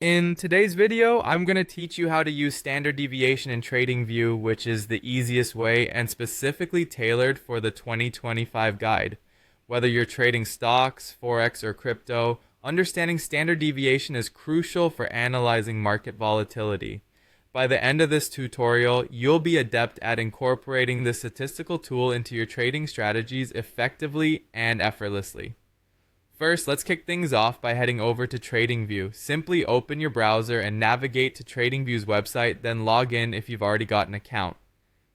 In today's video, I'm going to teach you how to use standard deviation in TradingView, which is the easiest way and specifically tailored for the 2025 guide. Whether you're trading stocks, forex, or crypto, understanding standard deviation is crucial for analyzing market volatility. By the end of this tutorial, you'll be adept at incorporating this statistical tool into your trading strategies effectively and effortlessly. First, let's kick things off by heading over to TradingView. Simply open your browser and navigate to TradingView's website, then log in if you've already got an account.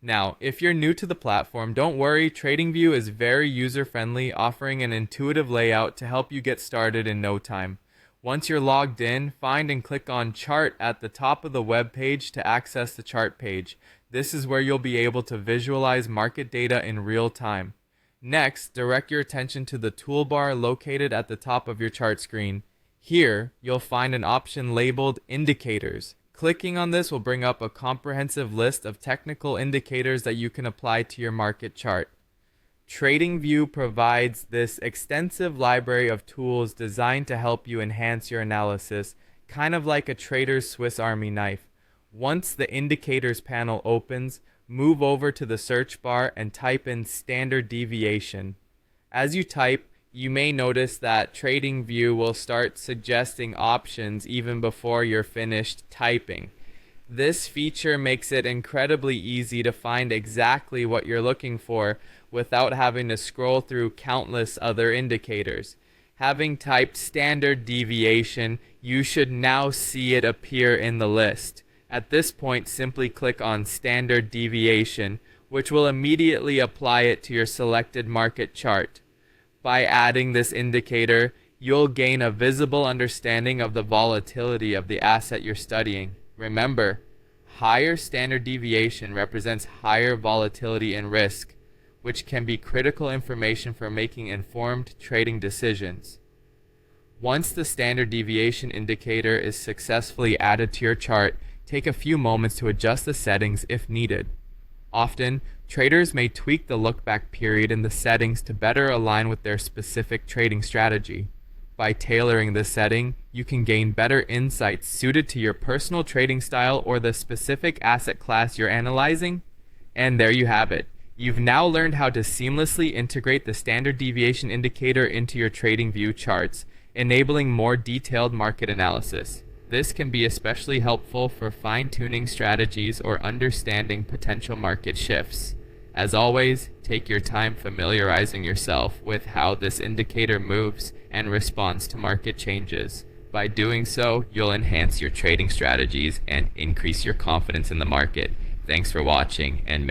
Now, if you're new to the platform, don't worry, TradingView is very user-friendly, offering an intuitive layout to help you get started in no time. Once you're logged in, find and click on Chart at the top of the web page to access the chart page. This is where you'll be able to visualize market data in real time. Next, direct your attention to the toolbar located at the top of your chart screen. Here, you'll find an option labeled Indicators. Clicking on this will bring up a comprehensive list of technical indicators that you can apply to your market chart. TradingView provides this extensive library of tools designed to help you enhance your analysis, kind of like a trader's Swiss Army knife. Once the Indicators panel opens, move over to the search bar and type in standard deviation. As you type, you may notice that TradingView will start suggesting options even before you're finished typing. This feature makes it incredibly easy to find exactly what you're looking for without having to scroll through countless other indicators. Having typed standard deviation, you should now see it appear in the list. At this point, simply click on Standard Deviation, which will immediately apply it to your selected market chart. By adding this indicator, you'll gain a visible understanding of the volatility of the asset you're studying. Remember, higher standard deviation represents higher volatility and risk, which can be critical information for making informed trading decisions. Once the standard deviation indicator is successfully added to your chart, take a few moments to adjust the settings if needed. Often, traders may tweak the look-back period in the settings to better align with their specific trading strategy. By tailoring this setting, you can gain better insights suited to your personal trading style or the specific asset class you're analyzing. And there you have it. You've now learned how to seamlessly integrate the standard deviation indicator into your TradingView charts, enabling more detailed market analysis. This can be especially helpful for fine-tuning strategies or understanding potential market shifts. As always, take your time familiarizing yourself with how this indicator moves and responds to market changes. By doing so, you'll enhance your trading strategies and increase your confidence in the market. Thanks for watching, and